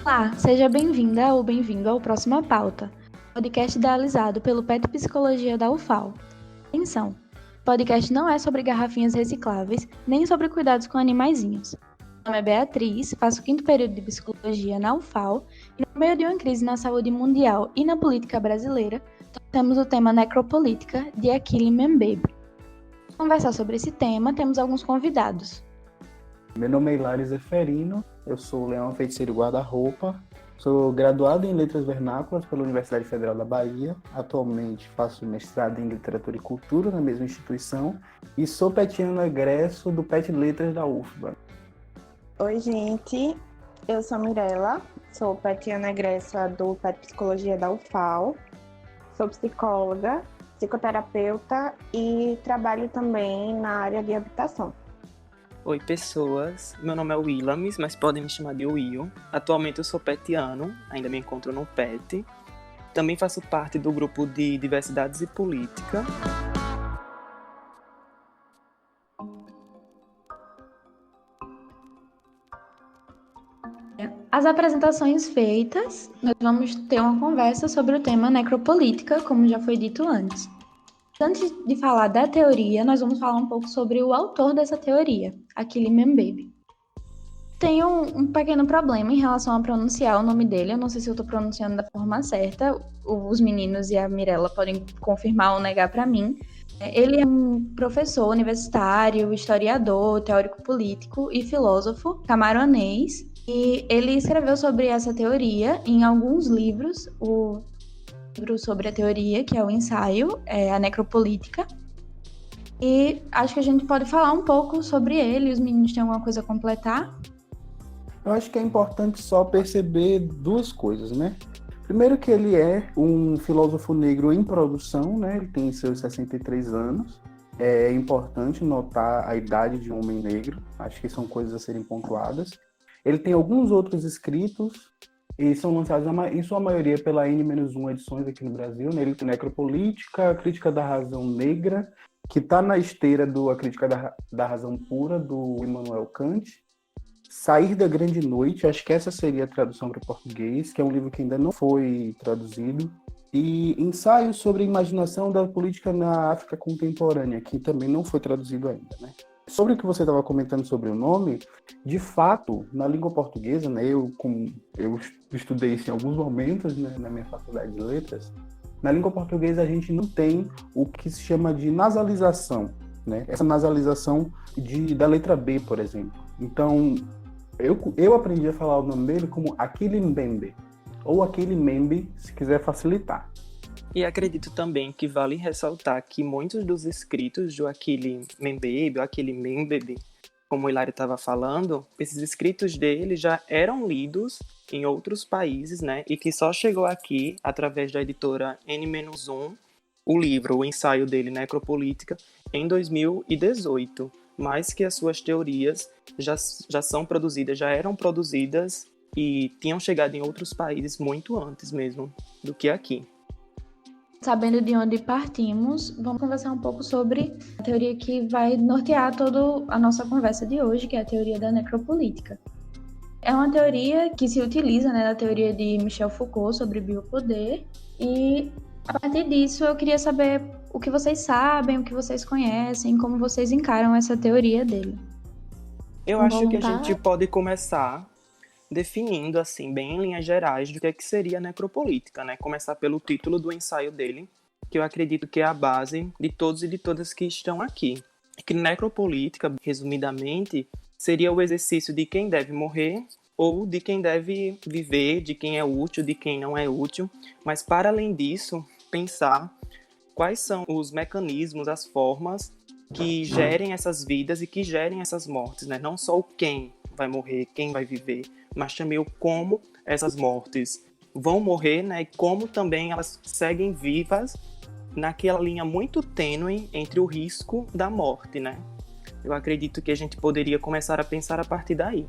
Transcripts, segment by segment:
Olá, seja bem-vinda ou bem-vindo ao Próxima Pauta, podcast idealizado pelo PET Psicologia da UFAL. Atenção, o podcast não é sobre garrafinhas recicláveis, nem sobre cuidados com animaizinhos. Meu nome é Beatriz, faço o 5º período de Psicologia na UFAL e no meio de uma crise na saúde mundial e na política brasileira, temos o tema necropolítica de Achille Mbembe. Para conversar sobre esse tema, temos alguns convidados. Meu nome é Hilário Zeferino, eu sou Leão Feiticeiro Guarda-Roupa, sou graduado em Letras Vernáculas pela Universidade Federal da Bahia, atualmente faço mestrado em Literatura e Cultura na mesma instituição e sou petiano egresso do PET Letras da UFBA. Oi, gente, eu sou Mirella, sou petiana egressa do PET Psicologia da UFAL, sou psicóloga, psicoterapeuta e trabalho também na área de habitação. Oi, pessoas. Meu nome é Willamis, mas podem me chamar de Will. Atualmente eu sou petiano, ainda me encontro no PET. Também faço parte do grupo de Diversidades e Política. As apresentações feitas, nós vamos ter uma conversa sobre o tema necropolítica, como já foi dito antes. Antes de falar da teoria, nós vamos falar um pouco sobre o autor dessa teoria, Achille Mbembe. Tem um pequeno problema em relação a pronunciar o nome dele, eu não sei se eu estou pronunciando da forma certa, os meninos e a Mirella podem confirmar ou negar para mim. Ele é um professor universitário, historiador, teórico político e filósofo camaronês, e ele escreveu sobre essa teoria em alguns livros, o livro sobre a teoria, que é o ensaio, a necropolítica. E acho que a gente pode falar um pouco sobre ele. Os meninos têm alguma coisa a completar? Eu acho que é importante só perceber duas coisas, né? Primeiro que ele é um filósofo negro em produção, né? Ele tem seus 63 anos. É importante notar a idade de um homem negro. Acho que são coisas a serem pontuadas. Ele tem alguns outros escritos e são lançados em sua maioria pela N-1 edições aqui no Brasil, né? Ele tem Necropolítica, a Crítica da Razão Negra, que está na esteira do A Crítica da Razão Pura, do Immanuel Kant. Sair da Grande Noite, acho que essa seria a tradução para o português, que é um livro que ainda não foi traduzido. E Ensaios sobre a Imaginação da Política na África Contemporânea, que também não foi traduzido ainda, né? Sobre o que você estava comentando sobre o nome, de fato, na língua portuguesa, né, eu estudei isso em alguns momentos, né, na minha faculdade de letras, na língua portuguesa a gente não tem o que se chama de nasalização, né? Essa nasalização da letra B, por exemplo. Então, eu aprendi a falar o nome dele como Achille Mbembe, ou Achille Mbembe, se quiser facilitar. E acredito também que vale ressaltar que muitos dos escritos do Achille Mbembe, Achille Mbembe, como o Hilário estava falando, esses escritos dele já eram lidos em outros países, né? E que só chegou aqui através da editora N-1, o livro, o ensaio dele, Necropolítica, em 2018. Mas que as suas teorias já eram produzidas e tinham chegado em outros países muito antes mesmo do que aqui. Sabendo de onde partimos, vamos conversar um pouco sobre a teoria que vai nortear toda a nossa conversa de hoje, que é a teoria da necropolítica. É uma teoria que se utiliza, né, da teoria de Michel Foucault sobre biopoder, e a partir disso eu queria saber o que vocês sabem, o que vocês conhecem, como vocês encaram essa teoria dele. Eu acho que a gente pode começar definindo, assim, bem em linhas gerais, do que seria a necropolítica, né? Começar pelo título do ensaio dele, que eu acredito que é a base de todos e de todas que estão aqui. Que necropolítica, resumidamente, seria o exercício de quem deve morrer ou de quem deve viver, de quem é útil, de quem não é útil, mas para além disso, pensar quais são os mecanismos, as formas que gerem essas vidas e que gerem essas mortes, né? Não só o quem vai morrer, quem vai viver, mas também o como essas mortes vão morrer, né? E como também elas seguem vivas naquela linha muito tênue entre o risco da morte, né? Eu acredito que a gente poderia começar a pensar a partir daí.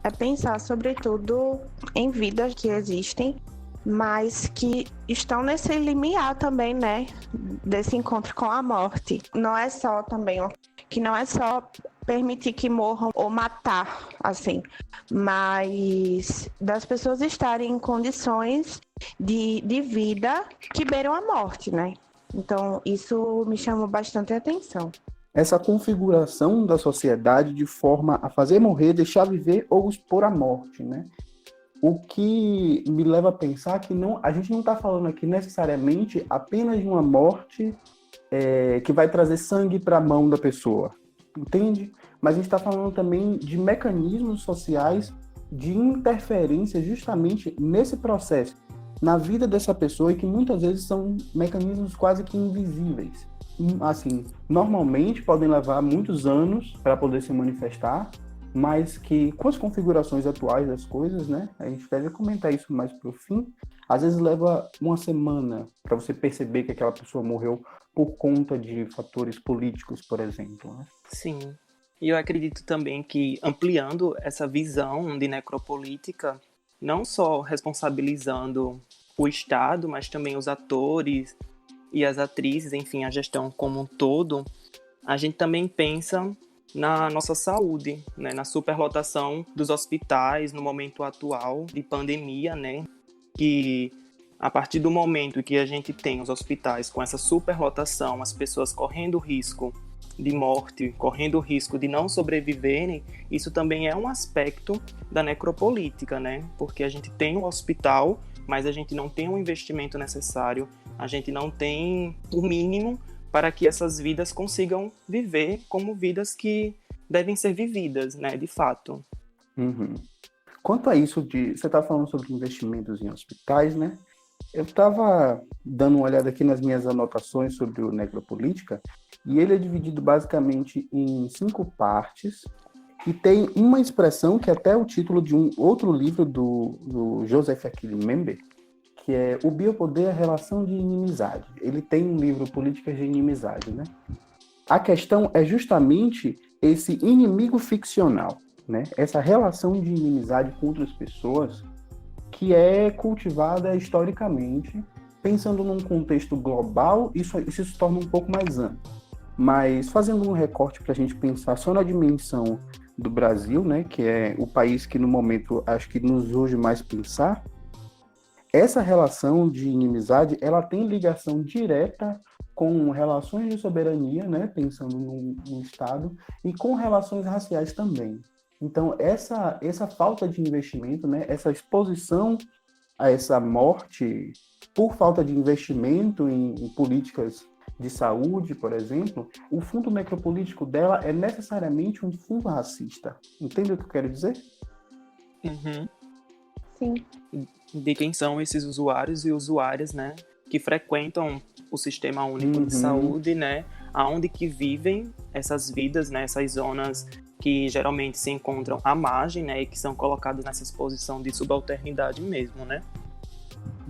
É pensar, sobretudo, em vidas que existem, mas que estão nesse limiar também, né? Desse encontro com a morte. Não é só permitir que morram ou matar, assim, mas das pessoas estarem em condições de vida que beiram a morte, né? Então, isso me chamou bastante a atenção. Essa configuração da sociedade de forma a fazer morrer, deixar viver ou expor à morte, né? O que me leva a pensar que a gente não está falando aqui necessariamente apenas de uma morte que vai trazer sangue para a mão da pessoa, entende? Mas a gente está falando também de mecanismos sociais de interferência justamente nesse processo, na vida dessa pessoa, e que muitas vezes são mecanismos quase que invisíveis. Assim, normalmente podem levar muitos anos para poder se manifestar, mas que com as configurações atuais das coisas, né, a gente deve comentar isso mais para o fim, às vezes leva uma semana para você perceber que aquela pessoa morreu por conta de fatores políticos, por exemplo, né? Sim. E eu acredito também que, ampliando essa visão de necropolítica, não só responsabilizando o Estado, mas também os atores e as atrizes, enfim, a gestão como um todo, a gente também pensa na nossa saúde, né, na superlotação dos hospitais no momento atual de pandemia, né, que a partir do momento que a gente tem os hospitais com essa superlotação, as pessoas correndo risco de morte, correndo o risco de não sobreviverem, isso também é um aspecto da necropolítica, né? Porque a gente tem um hospital, mas a gente não tem o investimento necessário, a gente não tem o mínimo para que essas vidas consigam viver como vidas que devem ser vividas, né? De fato. Uhum. Quanto a isso, você está falando sobre investimentos em hospitais, né? Eu estava dando uma olhada aqui nas minhas anotações sobre o necropolítica, e ele é dividido basicamente em 5 partes, e tem uma expressão que é até o título de um outro livro do Joseph Achille Mbembe, que é O Biopoder, a Relação de Inimizade. Ele tem um livro, Políticas de Inimizade, né? A questão é justamente esse inimigo ficcional, né? Essa relação de inimizade com outras pessoas que é cultivada historicamente, pensando num contexto global, isso se torna um pouco mais amplo. Mas fazendo um recorte para a gente pensar só na dimensão do Brasil, né, que é o país que no momento acho que nos urge mais pensar, essa relação de inimizade, ela tem ligação direta com relações de soberania, né, pensando no Estado, e com relações raciais também. Então, essa falta de investimento, né, essa exposição a essa morte por falta de investimento em políticas de saúde, por exemplo, o fundo necropolítico dela é necessariamente um fundo racista. Entende o que eu quero dizer? Uhum. Sim. De quem são esses usuários e usuárias, né, que frequentam o Sistema Único de Saúde, né, aonde que vivem essas vidas, né, essas zonas que geralmente se encontram à margem, né, e que são colocadas nessa exposição de subalternidade mesmo, né.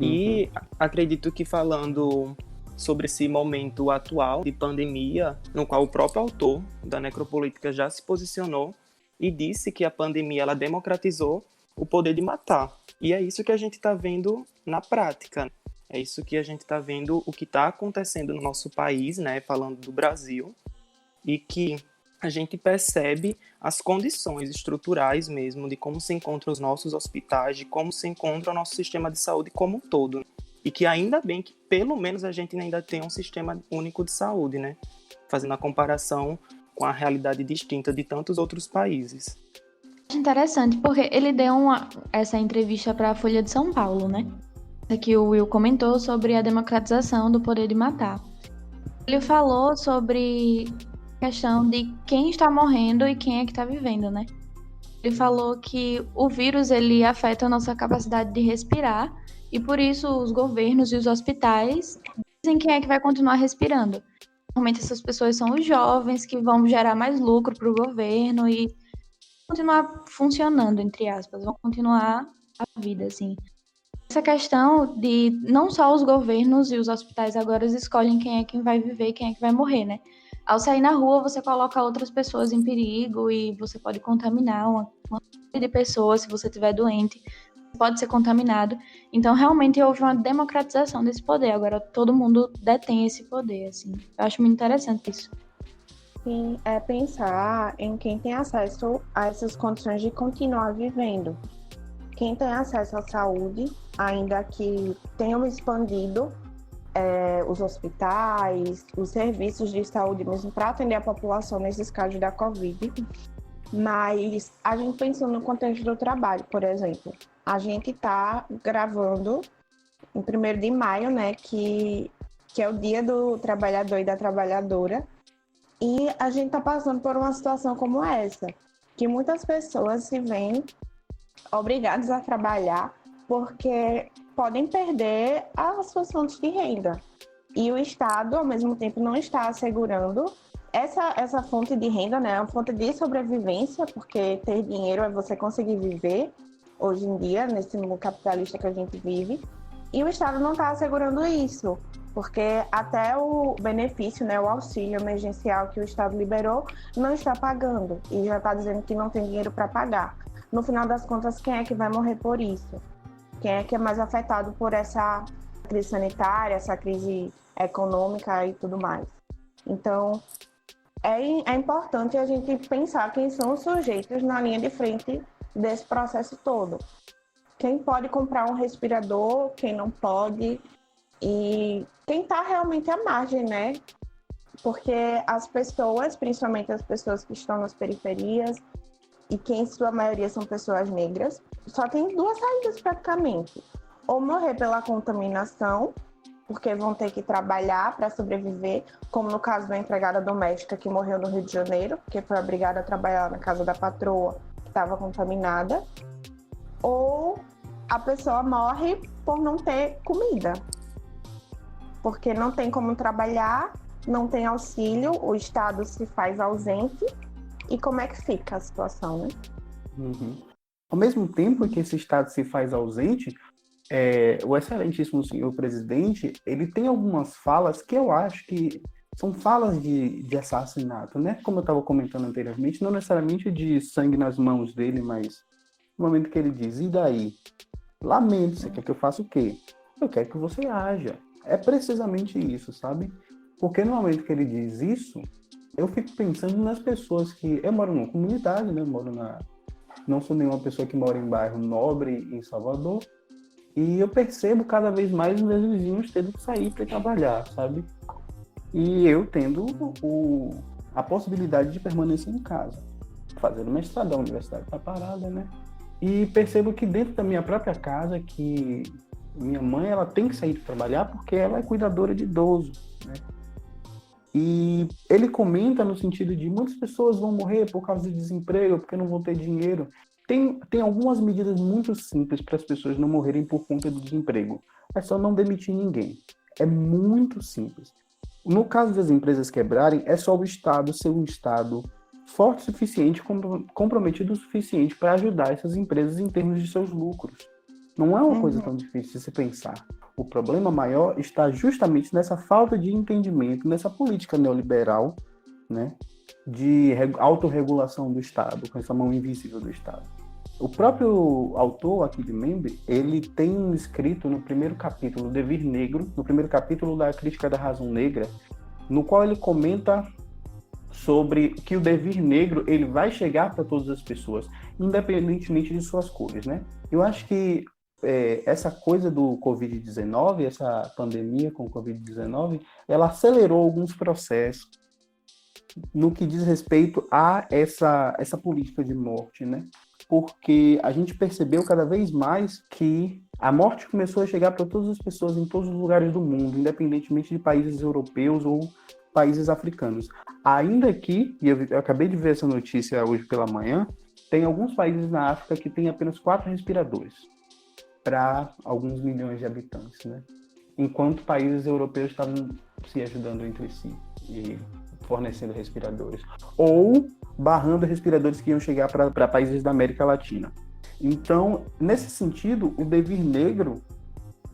E acredito que falando sobre esse momento atual de pandemia, no qual o próprio autor da necropolítica já se posicionou e disse que a pandemia ela democratizou o poder de matar. E é isso que a gente está vendo na prática. É isso que a gente está vendo, o que está acontecendo no nosso país, né, falando do Brasil, e que a gente percebe as condições estruturais mesmo de como se encontram os nossos hospitais, de como se encontra o nosso sistema de saúde como um todo. E que ainda bem que pelo menos a gente ainda tem um sistema único de saúde, né? Fazendo a comparação com a realidade distinta de tantos outros países. Interessante, porque ele deu essa entrevista para a Folha de São Paulo, né? Que o Will comentou sobre a democratização do poder de matar. Ele falou sobre a questão de quem está morrendo e quem é que está vivendo, né? Ele falou que o vírus ele afeta a nossa capacidade de respirar e por isso os governos e os hospitais dizem quem é que vai continuar respirando. Normalmente essas pessoas são os jovens que vão gerar mais lucro para o governo e continuar funcionando, entre aspas, vão continuar a vida, assim. Essa questão de não só os governos e os hospitais agora escolhem quem é que vai viver e quem é que vai morrer, né? Ao sair na rua, você coloca outras pessoas em perigo e você pode contaminar uma série de pessoas se você estiver doente, pode ser contaminado. Então, realmente, houve uma democratização desse poder. Agora, todo mundo detém esse poder, assim. Eu acho muito interessante isso. Sim, é pensar em quem tem acesso a essas condições de continuar vivendo. Quem tem acesso à saúde, ainda que tenham expandido os hospitais, os serviços de saúde mesmo para atender a população nesses casos da Covid, mas a gente pensando no contexto do trabalho, por exemplo, a gente está gravando em 1º de maio, né, que é o dia do trabalhador e da trabalhadora, e a gente está passando por uma situação como essa, que muitas pessoas se veem obrigadas a trabalhar porque podem perder as suas fontes de renda. E o Estado, ao mesmo tempo, não está assegurando essa fonte de renda, né? Uma fonte de sobrevivência, porque ter dinheiro é você conseguir viver hoje em dia, nesse mundo capitalista que a gente vive. E o Estado não está assegurando isso, porque até o benefício, né, o auxílio emergencial que o Estado liberou, não está pagando. E já está dizendo que não tem dinheiro para pagar. No final das contas, quem é que vai morrer por isso? Quem é que é mais afetado por essa crise sanitária, essa crise econômica e tudo mais? Então, é importante a gente pensar quem são os sujeitos na linha de frente desse processo todo. Quem pode comprar um respirador, quem não pode, e quem está realmente à margem, né? Porque as pessoas, principalmente as pessoas que estão nas periferias, e que em sua maioria são pessoas negras, só tem 2 saídas praticamente. Ou morrer pela contaminação, porque vão ter que trabalhar para sobreviver, como no caso da empregada doméstica que morreu no Rio de Janeiro, porque foi obrigada a trabalhar na casa da patroa que estava contaminada. Ou a pessoa morre por não ter comida, porque não tem como trabalhar, não tem auxílio, o Estado se faz ausente. E como é que fica a situação, né? Uhum. Ao mesmo tempo que esse Estado se faz ausente, o excelentíssimo senhor presidente, ele tem algumas falas que eu acho que são falas de assassinato, né? Como eu estava comentando anteriormente, não necessariamente de sangue nas mãos dele, mas no momento que ele diz, e daí? Lamento, você quer que eu faça o quê? Eu quero que você haja. É precisamente isso, sabe? Porque no momento que ele diz isso, eu fico pensando nas pessoas que... Eu moro numa comunidade, né? Não sou nenhuma pessoa que mora em bairro nobre em Salvador. E eu percebo cada vez mais os meus vizinhos tendo que sair para trabalhar, sabe? E eu tendo a possibilidade de permanecer em casa, fazendo mestrado, a universidade está parada, né? E percebo que dentro da minha própria casa, que minha mãe ela tem que sair para trabalhar porque ela é cuidadora de idoso, né? E ele comenta no sentido de muitas pessoas vão morrer por causa de desemprego, porque não vão ter dinheiro. Tem algumas medidas muito simples para as pessoas não morrerem por conta do desemprego. É só não demitir ninguém. É muito simples. No caso das empresas quebrarem, é só o Estado ser um Estado forte o suficiente, comprometido o suficiente para ajudar essas empresas em termos de seus lucros. Não é uma coisa tão difícil de se pensar. O problema maior está justamente nessa falta de entendimento, nessa política neoliberal, né, de autorregulação do Estado, com essa mão invisível do Estado. O próprio autor aqui de Membe, ele tem escrito no primeiro capítulo, Devir Negro, no primeiro capítulo da Crítica da Razão Negra, no qual ele comenta sobre que o devir negro ele vai chegar para todas as pessoas, independentemente de suas cores, né? Eu acho que essa coisa do Covid-19, essa pandemia com o Covid-19, ela acelerou alguns processos no que diz respeito a essa política de morte, né? Porque a gente percebeu cada vez mais que a morte começou a chegar para todas as pessoas em todos os lugares do mundo, independentemente de países europeus ou países africanos. Ainda que, e eu acabei de ver essa notícia hoje pela manhã, tem alguns países na África que têm apenas 4 respiradores para alguns milhões de habitantes, né? Enquanto países europeus estavam se ajudando entre si e fornecendo respiradores. Ou barrando respiradores que iam chegar para países da América Latina. Então, nesse sentido, o devir negro,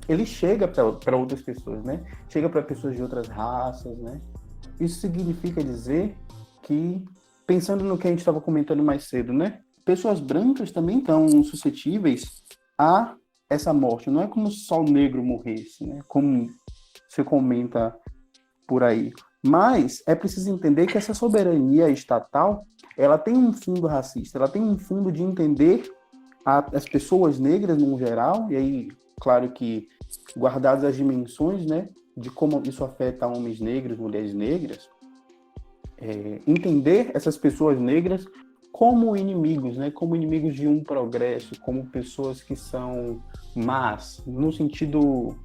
ele chega para outras pessoas, né? Chega para pessoas de outras raças, né? Isso significa dizer que, pensando no que a gente estava comentando mais cedo, né? Pessoas brancas também estão suscetíveis a essa morte. Não é como se só o negro morresse, né? Como se comenta por aí. Mas é preciso entender que essa soberania estatal, ela tem um fundo racista, ela tem um fundo de entender as pessoas negras no geral, e aí, claro que guardadas as dimensões, né, de como isso afeta homens negros, mulheres negras, entender essas pessoas negras como inimigos, né, como inimigos de um progresso, como pessoas que são más, no sentido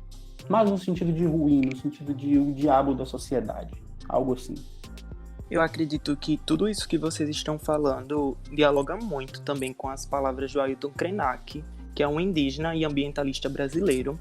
de ruim, no sentido de o diabo da sociedade, algo assim. Eu acredito que tudo isso que vocês estão falando dialoga muito também com as palavras do Ailton Krenak, que é um indígena e ambientalista brasileiro,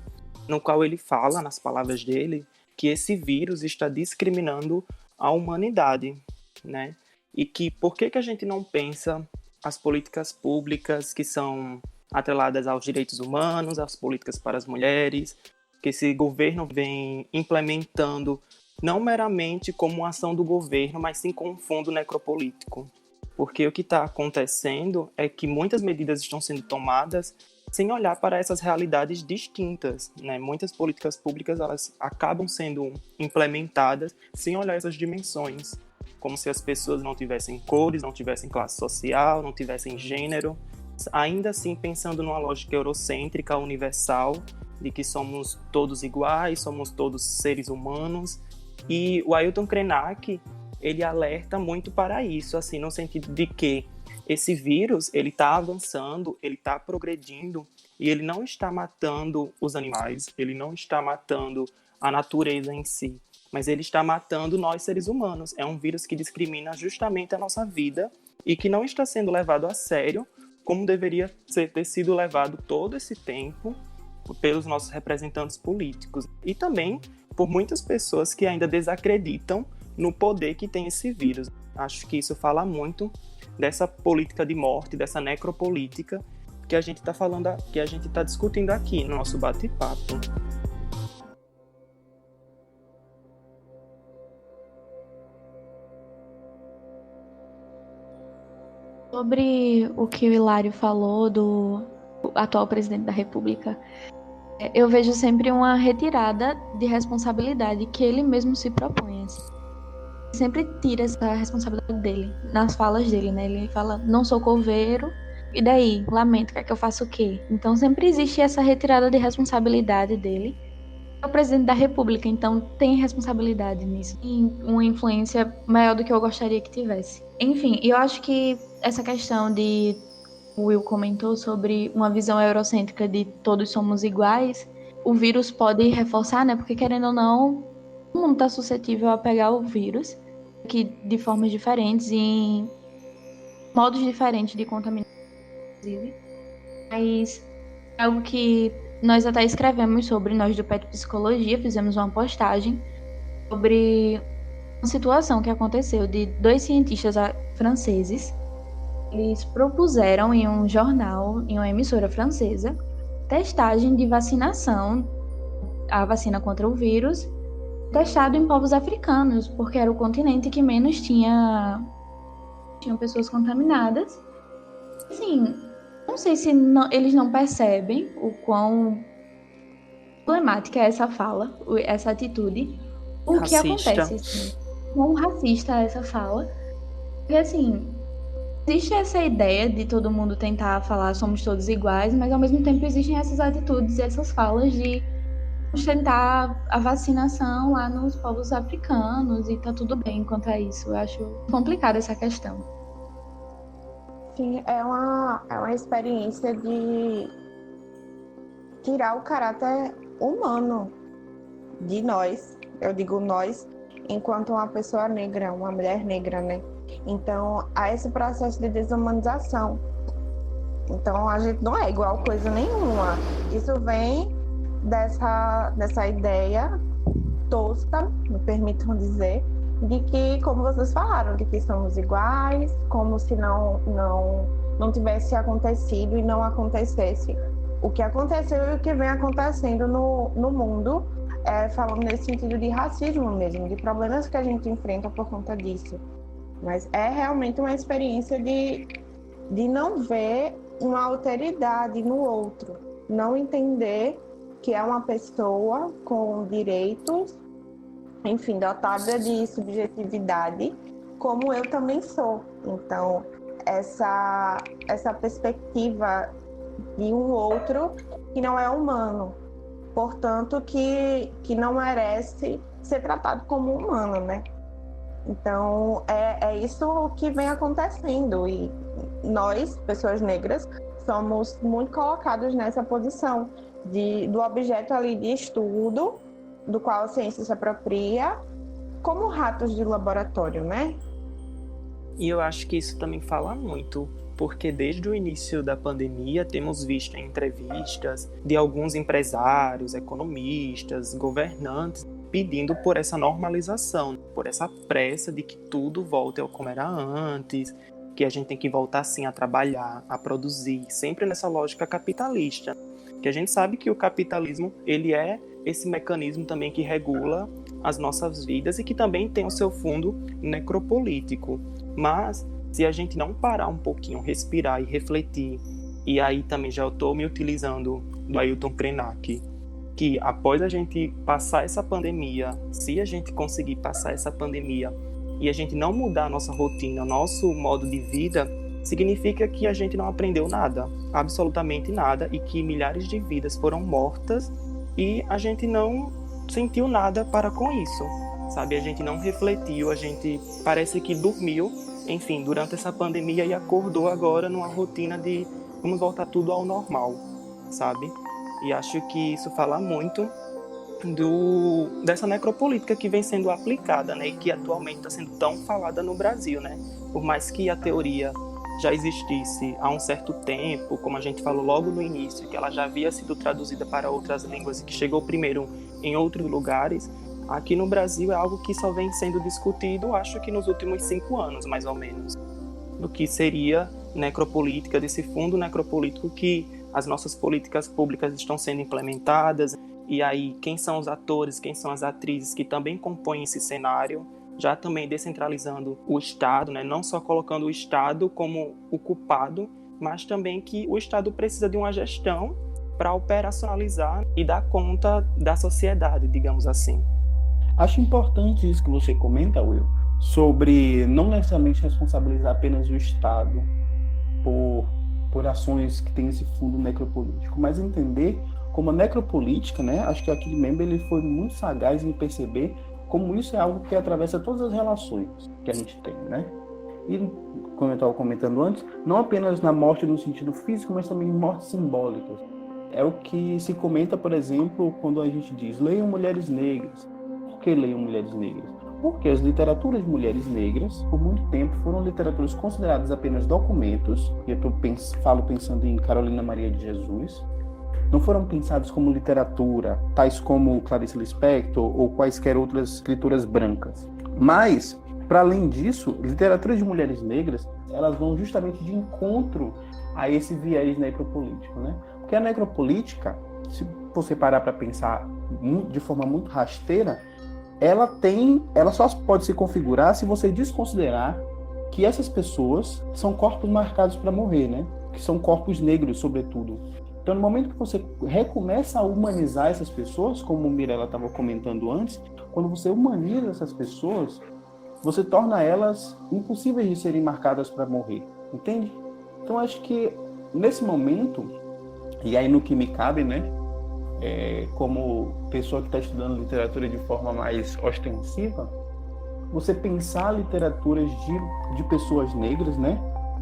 no qual ele fala, nas palavras dele, que esse vírus está discriminando a humanidade, né? E que por que a gente não pensa as políticas públicas que são atreladas aos direitos humanos, às políticas para as mulheres, que esse governo vem implementando não meramente como uma ação do governo, mas sim com um fundo necropolítico. Porque o que está acontecendo é que muitas medidas estão sendo tomadas sem olhar para essas realidades distintas, né? Muitas políticas públicas elas acabam sendo implementadas sem olhar essas dimensões, como se as pessoas não tivessem cores, não tivessem classe social, não tivessem gênero, ainda assim pensando numa lógica eurocêntrica, universal, de que somos todos iguais, somos todos seres humanos. E o Ailton Krenak, ele alerta muito para isso, assim, no sentido de que esse vírus, ele está avançando, ele está progredindo, e ele não está matando os animais, ele não está matando a natureza em si, mas ele está matando nós, seres humanos. É um vírus que discrimina justamente a nossa vida e que não está sendo levado a sério como deveria ter sido levado todo esse tempo pelos nossos representantes políticos. E também por muitas pessoas que ainda desacreditam no poder que tem esse vírus. Acho que isso fala muito dessa política de morte, dessa necropolítica que a gente está falando, que a gente está discutindo aqui no nosso bate-papo. Sobre o que o Hilário falou do atual presidente da República, eu vejo sempre uma retirada de responsabilidade que ele mesmo se propõe. Assim. Sempre tira essa responsabilidade dele, nas falas dele, né? Ele fala, não sou coveiro, e daí? Lamento, quer que eu faça o quê? Então sempre existe essa retirada de responsabilidade dele. É o presidente da República, então tem responsabilidade nisso. E uma influência maior do que eu gostaria que tivesse. Enfim, eu acho que essa questão de... O Will comentou sobre uma visão eurocêntrica de todos somos iguais. O vírus pode reforçar, né? Porque querendo ou não, todo mundo está suscetível a pegar o vírus, que de formas diferentes e em modos diferentes de contaminação, inclusive. Mas é algo que nós até escrevemos sobre, nós do PET Psicologia, fizemos uma postagem sobre uma situação que aconteceu de 2 cientistas franceses. Eles propuseram em um jornal, em uma emissora francesa, testagem de vacinação, a vacina contra o vírus, testado em povos africanos, porque era o continente que menos tinham pessoas contaminadas. Assim, não sei se eles não percebem o quão problemática é essa fala, essa atitude, o racista. Que acontece, assim, quão racista é essa fala, porque assim... Existe essa ideia de todo mundo tentar falar somos todos iguais, mas ao mesmo tempo existem essas atitudes e essas falas de tentar a vacinação lá nos povos africanos e tá tudo bem quanto a isso. Eu acho complicada essa questão. Sim, é uma experiência de tirar o caráter humano de nós, eu digo nós, enquanto uma pessoa negra, uma mulher negra, né? Então, há esse processo de desumanização. Então, a gente não é igual coisa nenhuma. Isso vem dessa ideia tosca, me permitam dizer, de que, como vocês falaram, de que somos iguais, como se não tivesse acontecido e não acontecesse. O que aconteceu e o que vem acontecendo no mundo, falando nesse sentido de racismo mesmo, de problemas que a gente enfrenta por conta disso. Mas é realmente uma experiência de não ver uma alteridade no outro, não entender que é uma pessoa com direitos, enfim, dotada de subjetividade, como eu também sou. Então, essa perspectiva de um outro que não é humano, portanto, que não merece ser tratado como humano, né? Então, é isso que vem acontecendo, e nós, pessoas negras, somos muito colocados nessa posição do objeto ali de estudo, do qual a ciência se apropria, como ratos de laboratório, né? E eu acho que isso também fala muito, porque desde o início da pandemia temos visto em entrevistas de alguns empresários, economistas, governantes, pedindo por essa normalização, por essa pressa de que tudo volte ao como era antes, que a gente tem que voltar sim a trabalhar, a produzir, sempre nessa lógica capitalista. Que a gente sabe que o capitalismo, ele é esse mecanismo também que regula as nossas vidas e que também tem o seu fundo necropolítico. Mas se a gente não parar um pouquinho, respirar e refletir, e aí também já estou me utilizando do Ailton Krenak, que após a gente passar essa pandemia, se a gente conseguir passar essa pandemia e a gente não mudar a nossa rotina, nosso modo de vida, significa que a gente não aprendeu nada, absolutamente nada, e que milhares de vidas foram mortas e a gente não sentiu nada para com isso, sabe? A gente não refletiu, a gente parece que dormiu, enfim, durante essa pandemia e acordou agora numa rotina de vamos voltar tudo ao normal, sabe? E acho que isso fala muito dessa necropolítica que vem sendo aplicada, né, e que atualmente está sendo tão falada no Brasil, né? Por mais que a teoria já existisse há um certo tempo, como a gente falou logo no início, que ela já havia sido traduzida para outras línguas e que chegou primeiro em outros lugares, aqui no Brasil é algo que só vem sendo discutido, acho que nos últimos 5 anos, mais ou menos, do que seria necropolítica, desse fundo necropolítico que as nossas políticas públicas estão sendo implementadas, e aí quem são os atores, quem são as atrizes que também compõem esse cenário, já também descentralizando o Estado, né? Não só colocando o Estado como o culpado, mas também que o Estado precisa de uma gestão para operacionalizar e dar conta da sociedade, digamos assim. Acho importante isso que você comenta, Will, sobre não necessariamente responsabilizar apenas o Estado por ações que tem esse fundo necropolítico, mas entender como a necropolítica, né? Acho que aquele membro ele foi muito sagaz em perceber como isso é algo que atravessa todas as relações que a gente tem, né? E, como eu estava comentando antes, não apenas na morte no sentido físico, mas também em mortes simbólicas. É o que se comenta, por exemplo, quando a gente diz leiam mulheres negras. Por que leiam mulheres negras? Porque as literaturas de mulheres negras, por muito tempo, foram literaturas consideradas apenas documentos, e eu falo pensando em Carolina Maria de Jesus, não foram pensados como literatura, tais como Clarice Lispector ou quaisquer outras escrituras brancas. Mas, para além disso, literaturas de mulheres negras, elas vão justamente de encontro a esse viés necropolítico, né? Porque a necropolítica, se você parar para pensar de forma muito rasteira, ela só pode se configurar se você desconsiderar que essas pessoas são corpos marcados para morrer, né? Que são corpos negros, sobretudo. Então, no momento que você recomeça a humanizar essas pessoas, como o Mirella estava comentando antes, quando você humaniza essas pessoas, você torna elas impossíveis de serem marcadas para morrer, entende? Então, acho que nesse momento, e aí no que me cabe, né, como pessoa que está estudando literatura de forma mais ostensiva, você pensar literaturas de pessoas negras, né,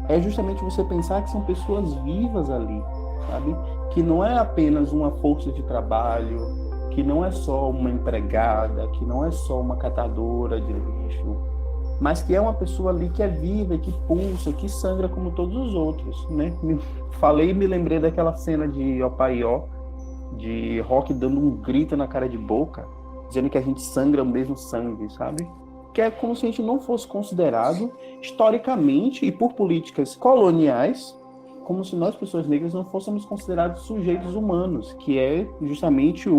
é justamente você pensar que são pessoas vivas ali, sabe? Que não é apenas uma força de trabalho, que não é só uma empregada, que não é só uma catadora de lixo, mas que é uma pessoa ali que é viva, que pulsa, que sangra como todos os outros, né? Falei e me lembrei daquela cena de Opaió, de Rock dando um grito na cara de Boca, dizendo que a gente sangra o mesmo sangue, sabe? Que é como se a gente não fosse considerado historicamente e por políticas coloniais como se nós, pessoas negras, não fôssemos considerados sujeitos humanos, que é justamente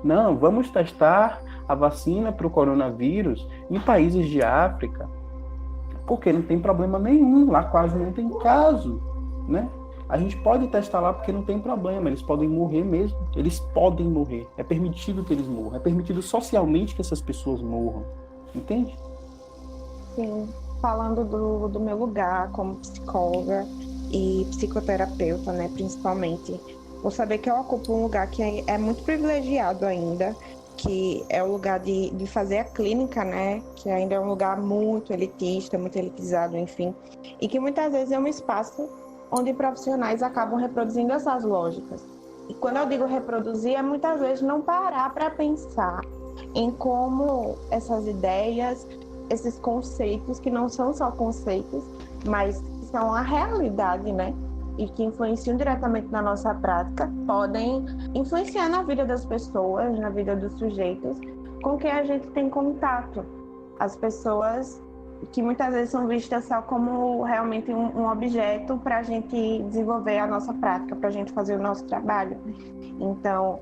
não, vamos testar a vacina para o coronavírus em países de África, porque não tem problema nenhum, lá quase não tem caso, né? a gente pode testar lá porque não tem problema, eles podem morrer mesmo, eles podem morrer, é permitido que eles morram, é permitido socialmente que essas pessoas morram, entende? Sim, falando do meu lugar como psicóloga e psicoterapeuta, né, principalmente, vou saber que eu ocupo um lugar que é muito privilegiado ainda, que é o lugar de fazer a clínica, né, que ainda é um lugar muito elitista, muito elitizado, enfim, e que muitas vezes é um espaço onde profissionais acabam reproduzindo essas lógicas. E quando eu digo reproduzir, é muitas vezes não parar para pensar em como essas ideias, esses conceitos, que não são só conceitos, mas são a realidade, né? E que influenciam diretamente na nossa prática, podem influenciar na vida das pessoas, na vida dos sujeitos com quem a gente tem contato. As pessoas que muitas vezes são vistas só como realmente um objeto para a gente desenvolver a nossa prática, para a gente fazer o nosso trabalho. Então,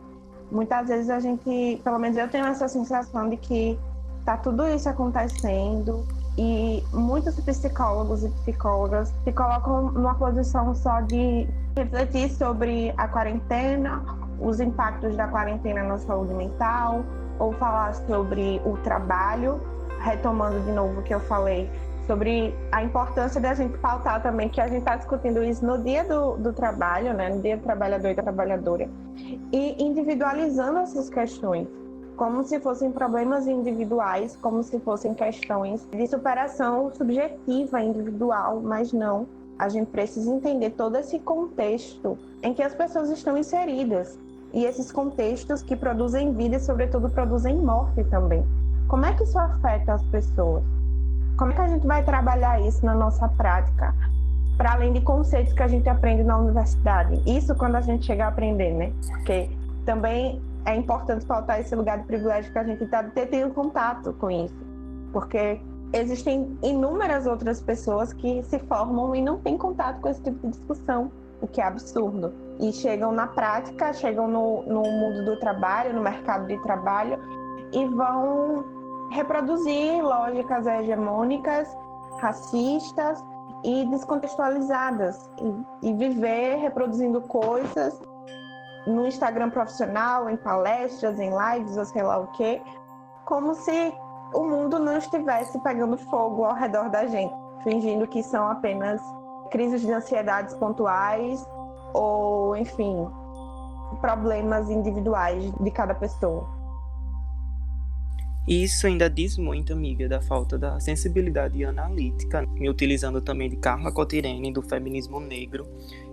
muitas vezes a gente, pelo menos eu tenho essa sensação de que está tudo isso acontecendo e muitos psicólogos e psicólogas se colocam numa posição só de refletir sobre a quarentena, os impactos da quarentena na saúde mental, ou falar sobre o trabalho, retomando de novo o que eu falei, sobre a importância da gente pautar também, que a gente está discutindo isso no dia do trabalho, né, no dia do trabalhador e da trabalhadora, e individualizando essas questões, como se fossem problemas individuais, como se fossem questões de superação subjetiva, individual, mas não. A gente precisa entender todo esse contexto em que as pessoas estão inseridas, e esses contextos que produzem vida e, sobretudo, produzem morte também. Como é que isso afeta as pessoas? Como é que a gente vai trabalhar isso na nossa prática? Para além de conceitos que a gente aprende na universidade. Isso quando a gente chega a aprender, né? Porque também é importante pautar esse lugar de privilégio que a gente está tendo contato com isso. Porque existem inúmeras outras pessoas que se formam e não têm contato com esse tipo de discussão, o que é absurdo. E chegam na prática, chegam no mundo do trabalho, no mercado de trabalho, e vão reproduzir lógicas hegemônicas, racistas e descontextualizadas, e viver reproduzindo coisas no Instagram profissional, em palestras, em lives, ou sei lá o quê, como se o mundo não estivesse pegando fogo ao redor da gente, fingindo que são apenas crises de ansiedades pontuais ou, enfim, problemas individuais de cada pessoa. E isso ainda diz muito, amiga, da falta da sensibilidade analítica, me utilizando também de Carla Cotirene, do feminismo negro,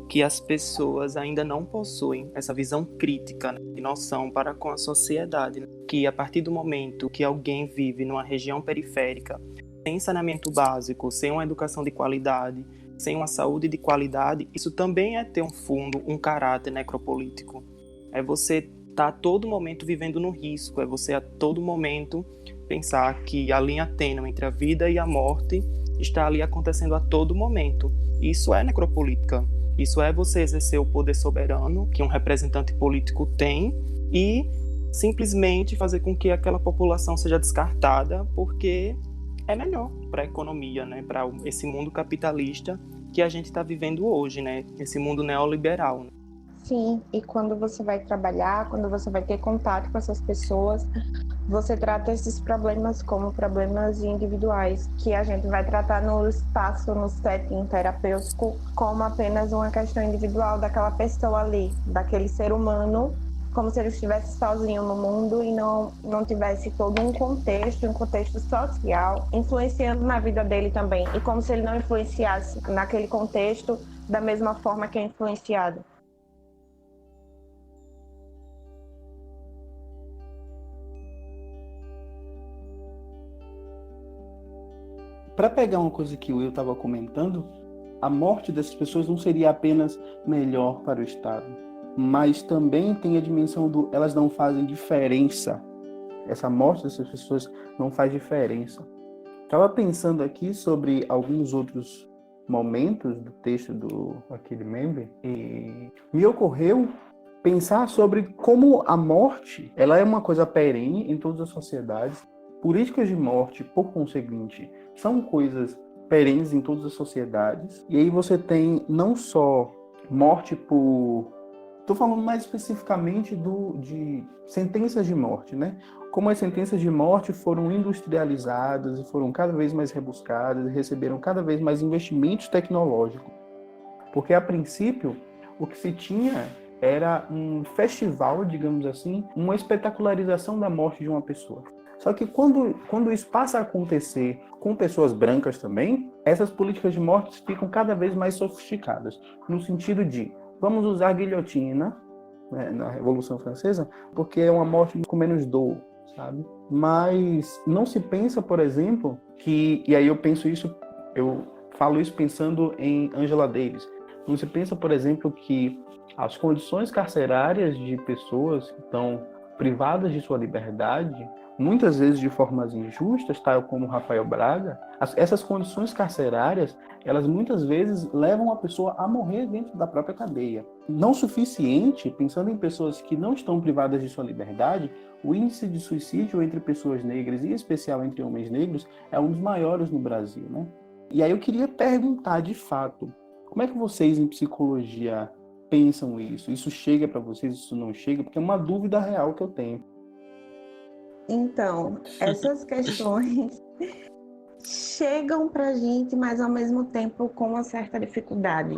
que as pessoas ainda não possuem essa visão crítica, né, de noção para com a sociedade, né, que a partir do momento que alguém vive numa região periférica, sem saneamento básico, sem uma educação de qualidade, sem uma saúde de qualidade, isso também é ter um fundo, um caráter necropolítico. É você tá a todo momento vivendo no risco, é você a todo momento pensar que a linha tênue entre a vida e a morte está ali acontecendo a todo momento. Isso é necropolítica, isso é você exercer o poder soberano que um representante político tem e simplesmente fazer com que aquela população seja descartada porque é melhor para a economia, né? Para esse mundo capitalista que a gente está vivendo hoje, né? Esse mundo neoliberal, né? Sim, e quando você vai trabalhar, quando você vai ter contato com essas pessoas, você trata esses problemas como problemas individuais, que a gente vai tratar no espaço, no setting terapêutico, como apenas uma questão individual daquela pessoa ali, daquele ser humano, como se ele estivesse sozinho no mundo e não tivesse todo um contexto social, influenciando na vida dele também, e como se ele não influenciasse naquele contexto da mesma forma que é influenciado. Para pegar uma coisa que o Will estava comentando, a morte dessas pessoas não seria apenas melhor para o Estado, mas também tem a dimensão do elas não fazem diferença. Essa morte dessas pessoas não faz diferença. Estava pensando aqui sobre alguns outros momentos do texto do aquele meme e me ocorreu pensar sobre como a morte ela é uma coisa perene em todas as sociedades. Políticas de morte, por conseguinte, são coisas perenes em todas as sociedades. E aí você tem não só morte por... Estou falando mais especificamente de sentenças de morte, né? Como as sentenças de morte foram industrializadas e foram cada vez mais rebuscadas e receberam cada vez mais investimentos tecnológicos. Porque, a princípio, o que se tinha era um festival, digamos assim, uma espetacularização da morte de uma pessoa. Só que quando isso passa a acontecer com pessoas brancas também, essas políticas de morte ficam cada vez mais sofisticadas, no sentido de vamos usar a guilhotina, né, na Revolução Francesa, porque é uma morte com menos dor, sabe? Mas não se pensa, por exemplo, e aí eu falo isso pensando em Angela Davis, não se pensa, por exemplo, que as condições carcerárias de pessoas que estão privadas de sua liberdade, muitas vezes de formas injustas, tal como Rafael Braga, essas condições carcerárias, elas muitas vezes levam a pessoa a morrer dentro da própria cadeia. Não suficiente, pensando em pessoas que não estão privadas de sua liberdade, o índice de suicídio entre pessoas negras, e em especial entre homens negros, é um dos maiores no Brasil, né? E aí eu queria perguntar, de fato, como é que vocês em psicologia pensam isso? Isso chega para vocês, isso não chega? Porque é uma dúvida real que eu tenho. Então, essas questões chegam para a gente, mas ao mesmo tempo com uma certa dificuldade,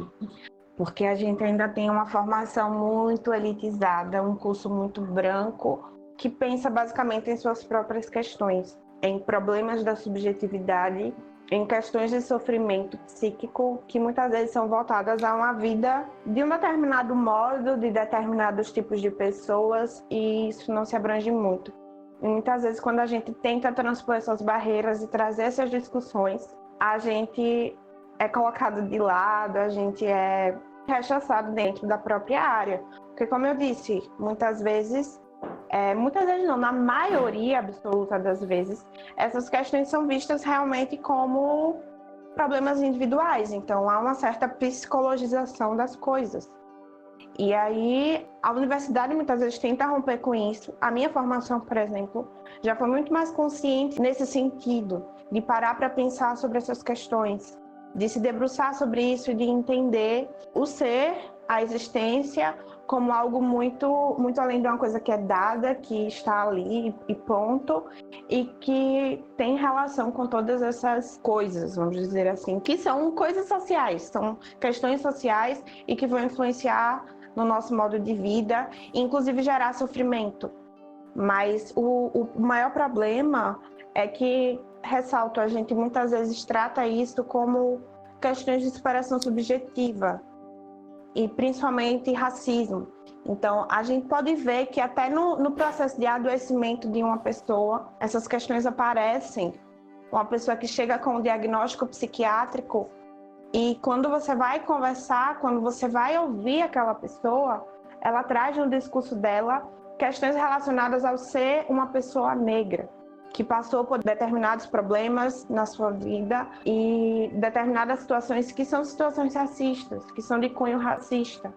porque a gente ainda tem uma formação muito elitizada, um curso muito branco, que pensa basicamente em suas próprias questões, em problemas da subjetividade, em questões de sofrimento psíquico, que muitas vezes são voltadas a uma vida de um determinado modo, de determinados tipos de pessoas, e isso não se abrange muito. E muitas vezes, quando a gente tenta transpor essas barreiras e trazer essas discussões, a gente é colocado de lado, a gente é rechaçado dentro da própria área. Porque, como eu disse, muitas vezes não, na maioria absoluta das vezes, essas questões são vistas realmente como problemas individuais. Então, há uma certa psicologização das coisas. E aí, a universidade muitas vezes tenta romper com isso. A minha formação, por exemplo, já foi muito mais consciente nesse sentido, de parar para pensar sobre essas questões, de se debruçar sobre isso e de entender o ser, a existência, como algo muito, muito além de uma coisa que é dada, que está ali e ponto, e que tem relação com todas essas coisas, vamos dizer assim, que são coisas sociais, são questões sociais e que vão influenciar no nosso modo de vida, inclusive gerar sofrimento. Mas o maior problema é que, ressalto, a gente muitas vezes trata isso como questões de superação subjetiva e principalmente racismo. Então, a gente pode ver que até no processo de adoecimento de uma pessoa, essas questões aparecem. Uma pessoa que chega com um diagnóstico psiquiátrico, e quando você vai conversar, quando você vai ouvir aquela pessoa, ela traz no discurso dela questões relacionadas ao ser uma pessoa negra, que passou por determinados problemas na sua vida e determinadas situações que são situações racistas, que são de cunho racista.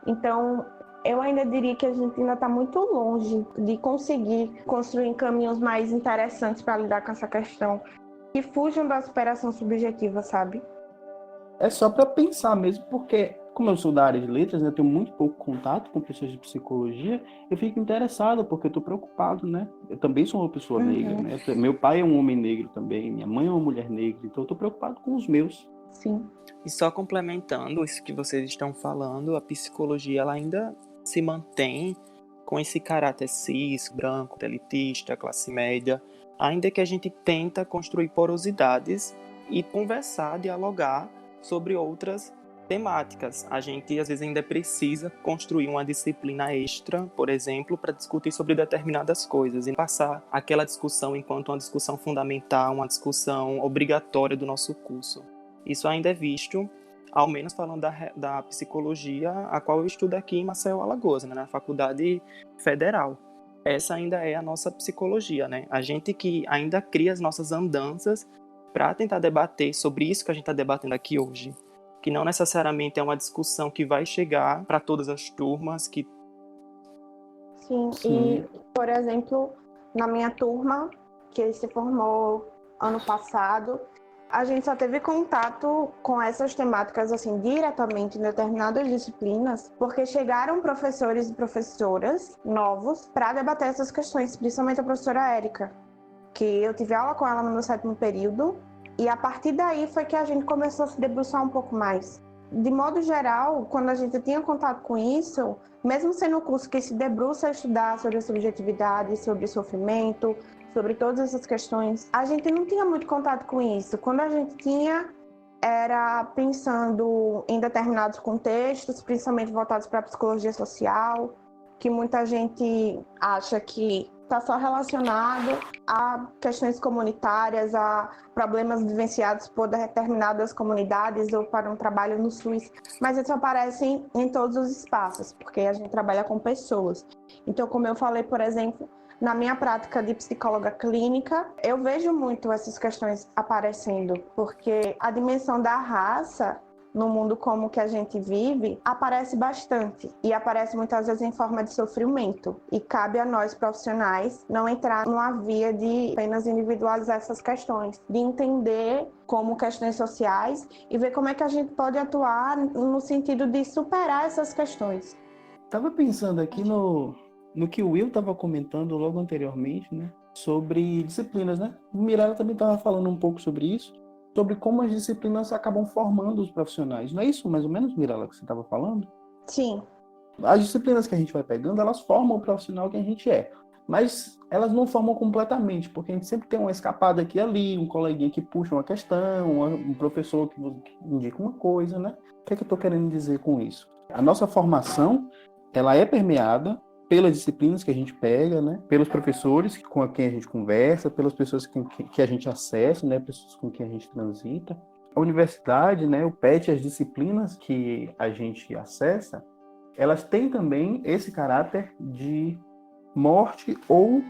Então, eu ainda diria que a gente ainda está muito longe de conseguir construir caminhos mais interessantes para lidar com essa questão, que fujam da superação subjetiva, sabe? É só para pensar mesmo, porque como eu sou da área de letras, né, eu tenho muito pouco contato com pessoas de psicologia, eu fico interessado, porque eu estou preocupado, né? Eu também sou uma pessoa negra, né? Meu pai é um homem negro também, minha mãe é uma mulher negra, então eu estou preocupado com os meus. Sim. E só complementando isso que vocês estão falando, a psicologia ela ainda se mantém com esse caráter cis, branco, elitista, classe média, ainda que a gente tenta construir porosidades e conversar, dialogar sobre outras temáticas. A gente, às vezes, ainda precisa construir uma disciplina extra, por exemplo, para discutir sobre determinadas coisas e passar aquela discussão enquanto uma discussão fundamental, uma discussão obrigatória do nosso curso. Isso ainda é visto, ao menos falando da psicologia, a qual eu estudo aqui em Maceió, Alagoas, né, na Faculdade Federal. Essa ainda é a nossa psicologia, né? A gente que ainda cria as nossas andanças para tentar debater sobre isso que a gente está debatendo aqui hoje, que não necessariamente é uma discussão que vai chegar para todas as turmas. Sim, e, por exemplo, na minha turma, que se formou ano passado, A gente só teve contato com essas temáticas, assim, diretamente em determinadas disciplinas, porque chegaram professores e professoras novos para debater essas questões, principalmente a professora Érica, que eu tive aula com ela no meu 7º período, e a partir daí foi que a gente começou a se debruçar um pouco mais. De modo geral, quando a gente tinha contato com isso, mesmo sendo um curso que se debruça a estudar sobre a subjetividade, sobre sofrimento, sobre todas essas questões, a gente não tinha muito contato com isso. Quando a gente tinha, era pensando em determinados contextos, principalmente voltados para a psicologia social, que muita gente acha que está só relacionado a questões comunitárias, a problemas vivenciados por determinadas comunidades ou para um trabalho no SUS, mas eles aparecem em todos os espaços, porque a gente trabalha com pessoas. Então, como eu falei, por exemplo, na minha prática de psicóloga clínica, eu vejo muito essas questões aparecendo, porque a dimensão da raça no mundo como que a gente vive, aparece bastante. E aparece muitas vezes em forma de sofrimento. E cabe a nós, profissionais, não entrar numa via de apenas individualizar essas questões, de entender como questões sociais e ver como é que a gente pode atuar no sentido de superar essas questões. Estava pensando aqui no que o Will estava comentando logo anteriormente, né? Sobre disciplinas, né? O Mirella também estava falando um pouco sobre isso, sobre como as disciplinas acabam formando os profissionais. Não é isso, mais ou menos, Mirella, que você estava falando? Sim. As disciplinas que a gente vai pegando, elas formam o profissional que a gente é. Mas elas não formam completamente, porque a gente sempre tem uma escapada aqui e ali, um coleguinha que puxa uma questão, um professor que indica uma coisa, né? O que é que eu estou querendo dizer com isso? A nossa formação, ela é permeada pelas disciplinas que a gente pega, né? Pelos professores com quem a gente conversa, pelas pessoas que a gente acessa, né? Pessoas com quem a gente transita. A universidade, né? O PET, as disciplinas que a gente acessa, elas têm também esse caráter de morte ou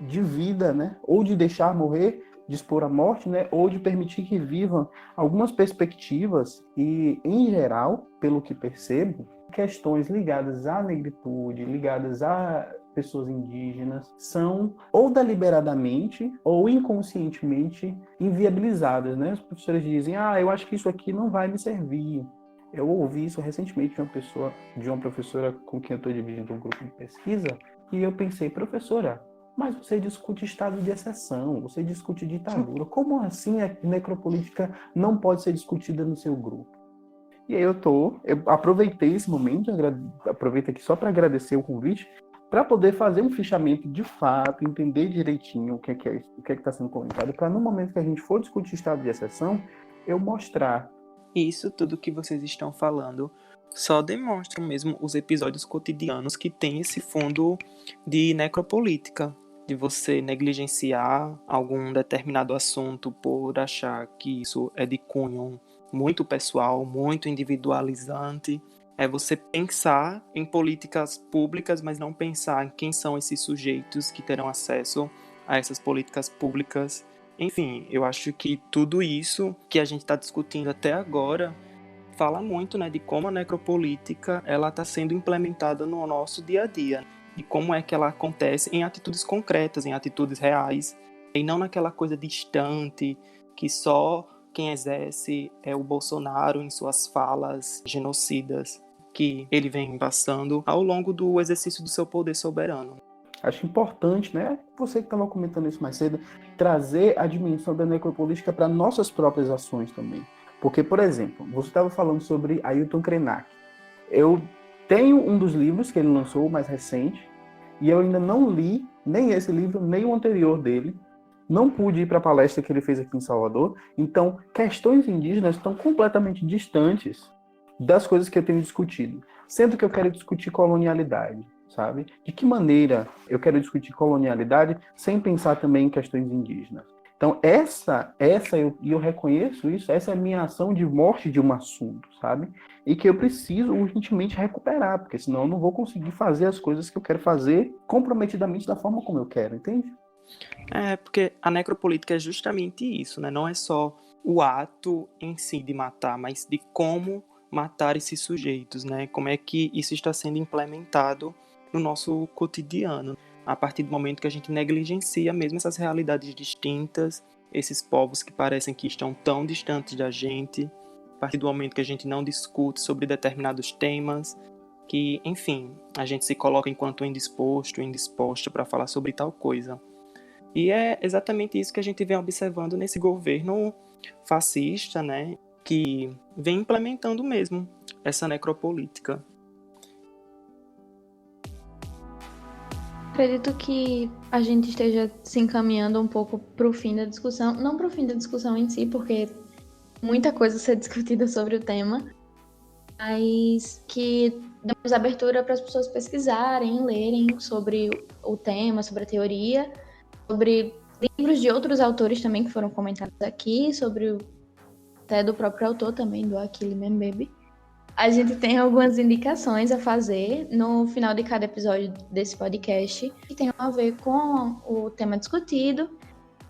de vida, né? Ou de deixar morrer, de expor a morte, né? Ou de permitir que vivam algumas perspectivas e, em geral, pelo que percebo, questões ligadas à negritude, ligadas a pessoas indígenas, são ou deliberadamente ou inconscientemente inviabilizadas, né? Os professores dizem, eu acho que isso aqui não vai me servir. Eu ouvi isso recentemente de uma professora com quem eu estou dividindo um grupo de pesquisa, e eu pensei, professora, mas você discute estado de exceção, você discute ditadura, como assim a necropolítica não pode ser discutida no seu grupo? E aí eu aproveitei esse momento, aproveito aqui só para agradecer o convite, para poder fazer um fichamento de fato, entender direitinho o que é está sendo comentado, para no momento que a gente for discutir estado de exceção, eu mostrar. Isso tudo que vocês estão falando só demonstram mesmo os episódios cotidianos que tem esse fundo de necropolítica, de você negligenciar algum determinado assunto por achar que isso é de cunho muito pessoal, muito individualizante. É você pensar em políticas públicas, mas não pensar em quem são esses sujeitos que terão acesso a essas políticas públicas. Enfim, eu acho que tudo isso que a gente está discutindo até agora fala muito, né, de como a necropolítica ela está sendo implementada no nosso dia a dia e como é que ela acontece em atitudes concretas, em atitudes reais, e não naquela coisa distante que só quem exerce é o Bolsonaro em suas falas genocidas que ele vem passando ao longo do exercício do seu poder soberano. Acho importante, né? Você que estava comentando isso mais cedo, trazer a dimensão da necropolítica para nossas próprias ações também. Porque, por exemplo, você estava falando sobre Ailton Krenak. Eu tenho um dos livros que ele lançou, o mais recente, e eu ainda não li nem esse livro, nem o anterior dele. Não pude ir para a palestra que ele fez aqui em Salvador. Então, questões indígenas estão completamente distantes das coisas que eu tenho discutido. Sendo que eu quero discutir colonialidade, sabe? De que maneira eu quero discutir colonialidade sem pensar também em questões indígenas? Então, eu reconheço isso, essa é a minha ação de morte de um assunto, sabe? E que eu preciso urgentemente recuperar, porque senão eu não vou conseguir fazer as coisas que eu quero fazer comprometidamente da forma como eu quero, entende? Porque a necropolítica é justamente isso, né? Não é só o ato em si de matar, mas de como matar esses sujeitos, né? Como é que isso está sendo implementado no nosso cotidiano, a partir do momento que a gente negligencia mesmo essas realidades distintas esses povos que parecem que estão tão distantes da gente, a partir do momento que a gente não discute sobre determinados temas, que, enfim, a gente se coloca enquanto indisposto, indisposta para falar sobre tal coisa. E é exatamente isso que a gente vem observando nesse governo fascista, né, que vem implementando mesmo essa necropolítica. Acredito que a gente esteja se encaminhando um pouco para o fim da discussão, não para o fim da discussão em si, porque muita coisa a ser discutida sobre o tema, mas que damos abertura para as pessoas pesquisarem, lerem sobre o tema, sobre a teoria, sobre livros de outros autores também que foram comentados aqui, sobre até do próprio autor também, do Achille Mbembe. A gente tem algumas indicações a fazer no final de cada episódio desse podcast que tem a ver com o tema discutido.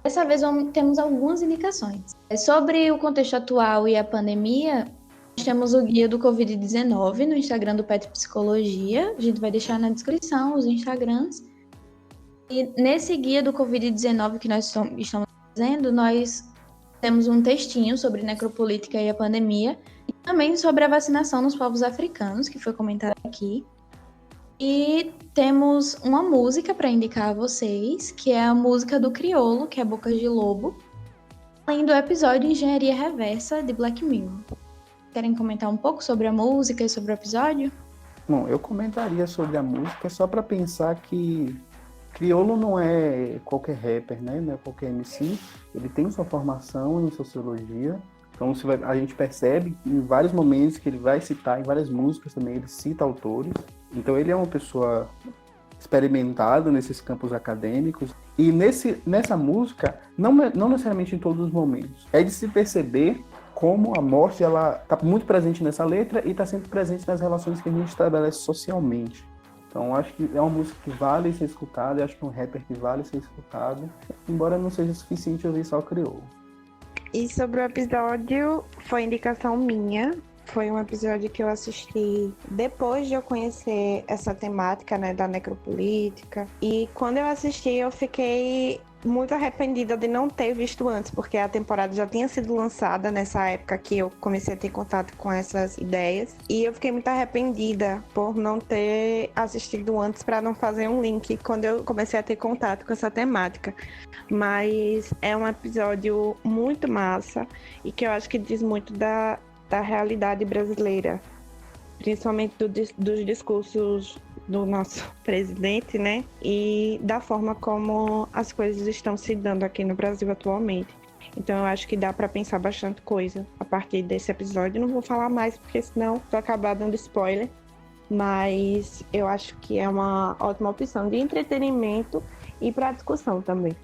Dessa vez temos algumas indicações. Sobre o contexto atual e a pandemia, nós temos o guia do Covid-19 no Instagram do Pet Psicologia. A gente vai deixar na descrição os Instagrams. E nesse guia do Covid-19 que nós estamos fazendo, nós temos um textinho sobre necropolítica e a pandemia, e também sobre a vacinação nos povos africanos, que foi comentado aqui. E temos uma música para indicar a vocês, que é a música do Criolo, que é Bocas de Lobo, além do episódio Engenharia Reversa, de Black Mirror. Querem comentar um pouco sobre a música e sobre o episódio? Bom, eu comentaria sobre a música só para pensar que Criolo não é qualquer rapper, né? Não é qualquer MC. Ele tem sua formação em sociologia. Então a gente percebe em vários momentos que ele vai citar, em várias músicas também, ele cita autores. Então ele é uma pessoa experimentada nesses campos acadêmicos. E nessa música, não necessariamente em todos os momentos, é de se perceber como a morte está muito presente nessa letra e está sempre presente nas relações que a gente estabelece socialmente. Então, acho que é uma música que vale ser escutada, acho que é um rapper que vale ser escutado, embora não seja suficiente ouvir só o Criolo. E sobre o episódio, foi indicação minha. Foi um episódio que eu assisti depois de eu conhecer essa temática, né, da necropolítica. E quando eu assisti, eu fiquei muito arrependida de não ter visto antes, porque a temporada já tinha sido lançada nessa época que eu comecei a ter contato com essas ideias. E eu fiquei muito arrependida por não ter assistido antes, para não fazer um link quando eu comecei a ter contato com essa temática. Mas é um episódio muito massa e que eu acho que diz muito da realidade brasileira, principalmente dos discursos do nosso presidente, né? E da forma como as coisas estão se dando aqui no Brasil atualmente. Então eu acho que dá para pensar bastante coisa a partir desse episódio. Não vou falar mais, porque senão vou acabar dando spoiler. Mas eu acho que é uma ótima opção de entretenimento e para discussão também.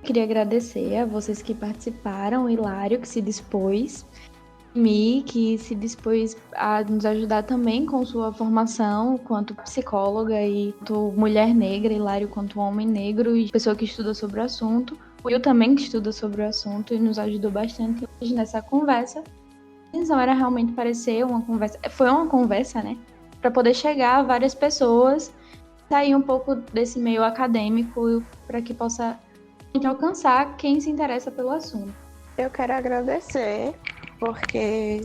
Queria agradecer a vocês que participaram, o Hilário, que se dispôs, Mi, que se dispôs a nos ajudar também com sua formação quanto psicóloga e quanto mulher negra, Hilário quanto homem negro e pessoa que estuda sobre o assunto. O Will também que estuda sobre o assunto e nos ajudou bastante hoje nessa conversa. A intenção era realmente parecer uma conversa, foi uma conversa, né? Para poder chegar a várias pessoas, sair um pouco desse meio acadêmico para que possa alcançar quem se interessa pelo assunto. Eu quero agradecer, porque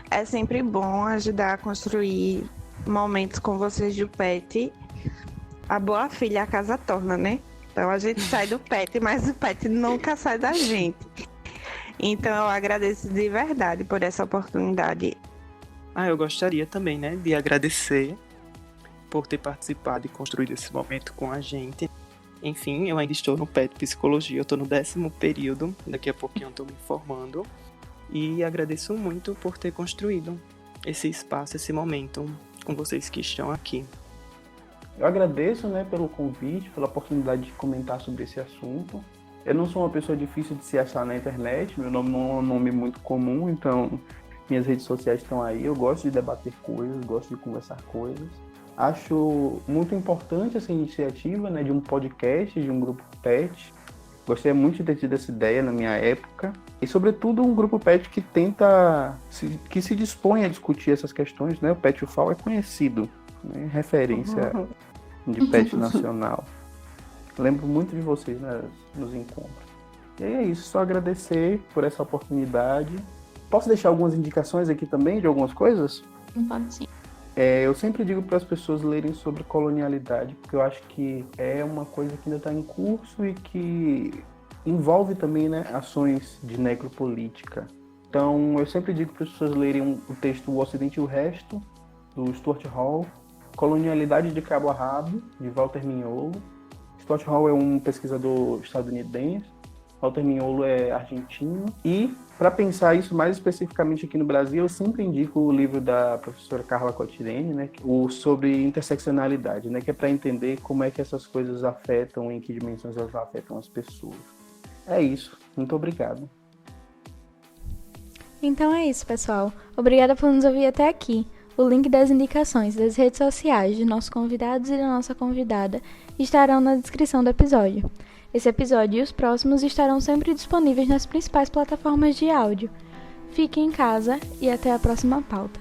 é sempre bom ajudar a construir momentos com vocês do PET. A boa filha a casa torna, né? Então a gente sai do PET, mas o PET nunca sai da gente. Então eu agradeço de verdade por essa oportunidade. Eu gostaria também, né, de agradecer por ter participado e construído esse momento com a gente. Enfim, eu ainda estou no PET Psicologia, eu estou no 10º período, daqui a pouquinho eu estou me formando. E agradeço muito por ter construído esse espaço, esse momento com vocês que estão aqui. Eu agradeço, né, pelo convite, pela oportunidade de comentar sobre esse assunto. Eu não sou uma pessoa difícil de se achar na internet, meu nome não é um nome muito comum, então minhas redes sociais estão aí. Eu gosto de debater coisas, gosto de conversar coisas. Acho muito importante essa iniciativa, né, de um podcast, de um grupo PET. Gostaria muito de ter tido essa ideia na minha época. E, sobretudo, um grupo PET que que se dispõe a discutir essas questões, né? O PET UFAL é conhecido, né? Referência de PET nacional. Lembro muito de vocês, né, nos encontros. E é isso, só agradecer por essa oportunidade. Posso deixar algumas indicações aqui também de algumas coisas? Pode sim. Eu sempre digo para as pessoas lerem sobre colonialidade, porque eu acho que é uma coisa que ainda está em curso e que envolve também, né, ações de necropolítica. Então, eu sempre digo para as pessoas lerem o texto O Ocidente e o Resto, do Stuart Hall, Colonialidade de Cabo a Rabo, de Walter Mignolo. Stuart Hall é um pesquisador estadunidense, Walter Mignolo é argentino. E, para pensar isso mais especificamente aqui no Brasil, eu sempre indico o livro da professora Carla Cotirene, né, sobre interseccionalidade, né, que é para entender como é que essas coisas afetam, em que dimensões elas afetam as pessoas. É isso. Muito obrigado. Então é isso, pessoal. Obrigada por nos ouvir até aqui. O link das indicações das redes sociais de nossos convidados e da nossa convidada estarão na descrição do episódio. Esse episódio e os próximos estarão sempre disponíveis nas principais plataformas de áudio. Fique em casa e até a próxima pauta.